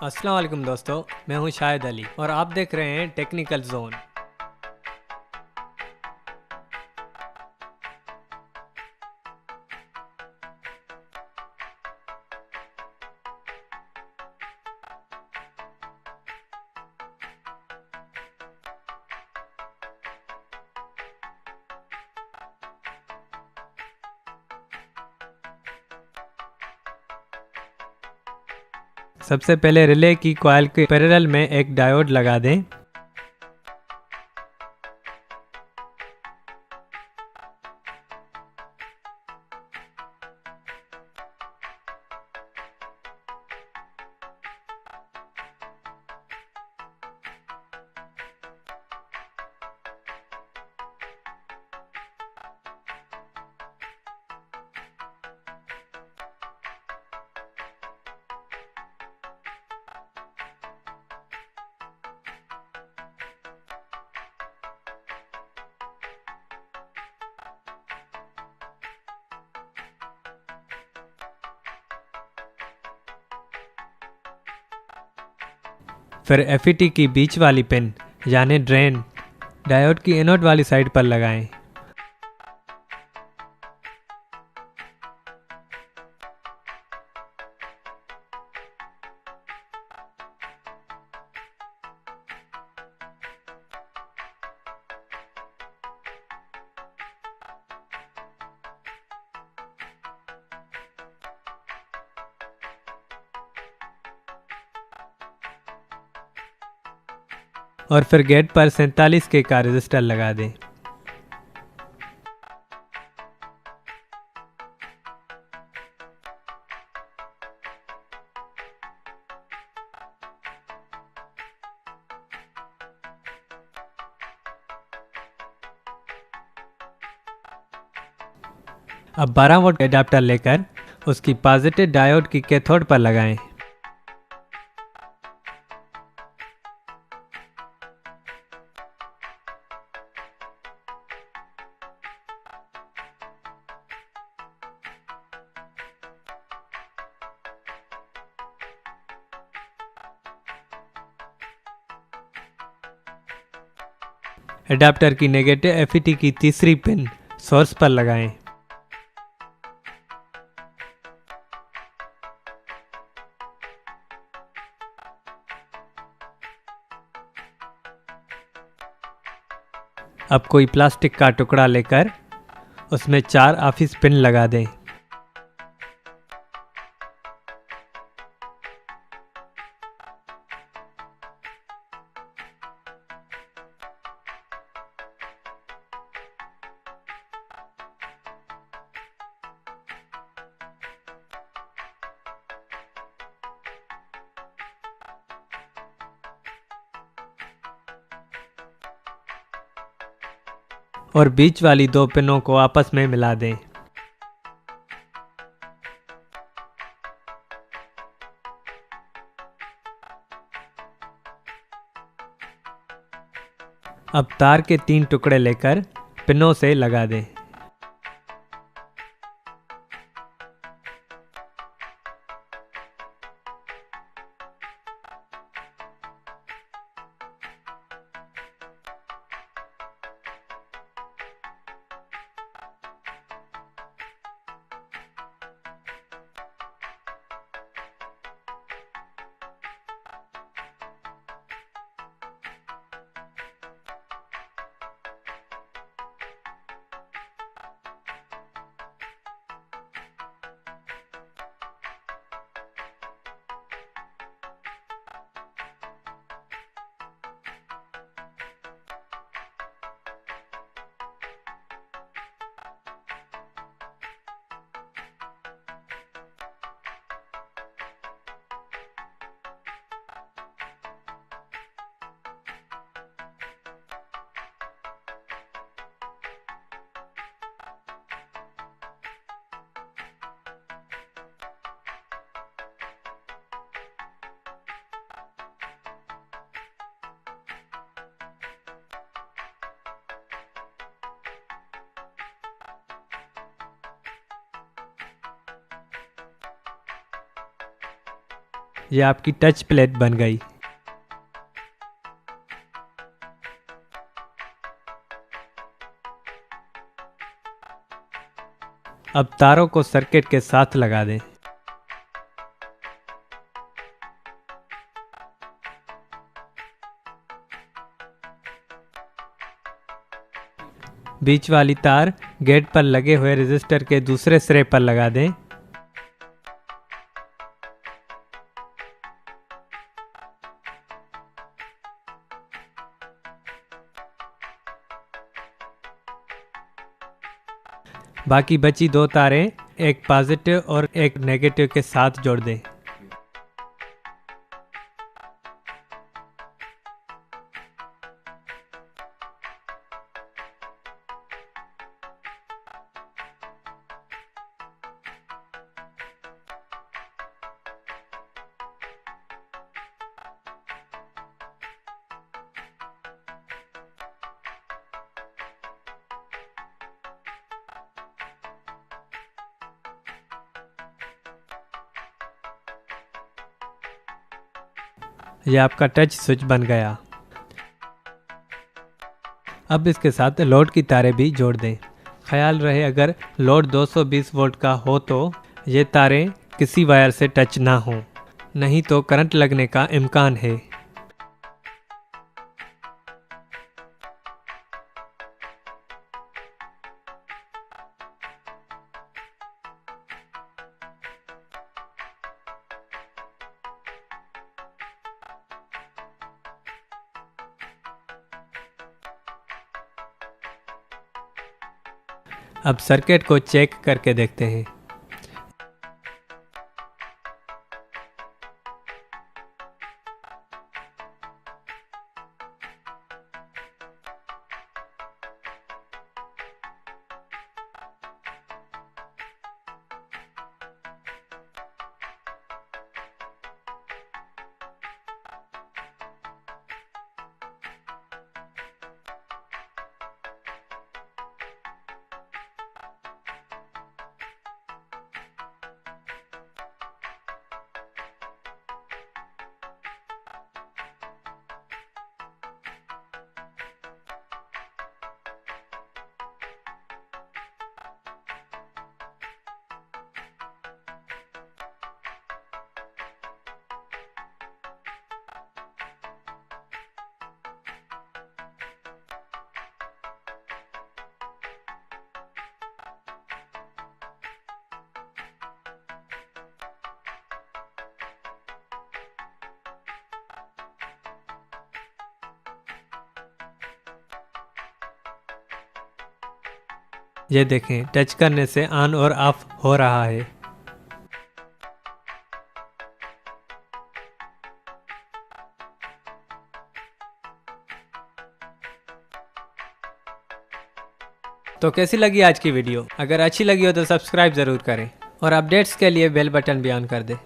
अस्सलाम वालेकुम दोस्तों, मैं हूं शाहिद अली और आप देख रहे हैं टेक्निकल जोन। सबसे पहले रिले की कॉइल के पैरेलल में एक डायोड लगा दें। फिर एफईटी की बीच वाली पिन यानी ड्रेन डायोड की एनोड वाली साइड पर लगाएं। और फिर गेट पर 47 के का रजिस्टर लगा दें। अब 12 वोल्ट एडाप्टर लेकर उसकी पॉजिटिव डायोड की कैथोड पर लगाएं। एडाप्टर की नेगेटिव एफईटी की तीसरी पिन सोर्स पर लगाएं। अब कोई प्लास्टिक का टुकड़ा लेकर उसमें 4 ऑफिस पिन लगा दें। और बीच वाली 2 पिनों को आपस में मिला दें। अब तार के 3 टुकड़े लेकर पिनों से लगा दें। ये आपकी टच प्लेट बन गई। अब तारों को सर्किट के साथ लगा दें। बीच वाली तार गेट पर लगे हुए रेजिस्टर के दूसरे सिरे पर लगा दें। बाकी बची 2 तारें एक पॉजिटिव और एक नेगेटिव के साथ जोड़ दें। यह आपका टच स्विच बन गया। अब इसके साथ लोड की तारें भी जोड़ दें। ख्याल रहे अगर लोड 220 वोल्ट का हो तो ये तारें किसी वायर से टच ना हो, नहीं तो करंट लगने का इम्कान है। अब सर्किट को चेक करके देखते हैं। ये देखें, टच करने से ऑन और ऑफ हो रहा है। तो कैसी लगी आज की वीडियो? अगर अच्छी लगी हो तो सब्सक्राइब जरूर करें और अपडेट्स के लिए बेल बटन भी ऑन कर दें।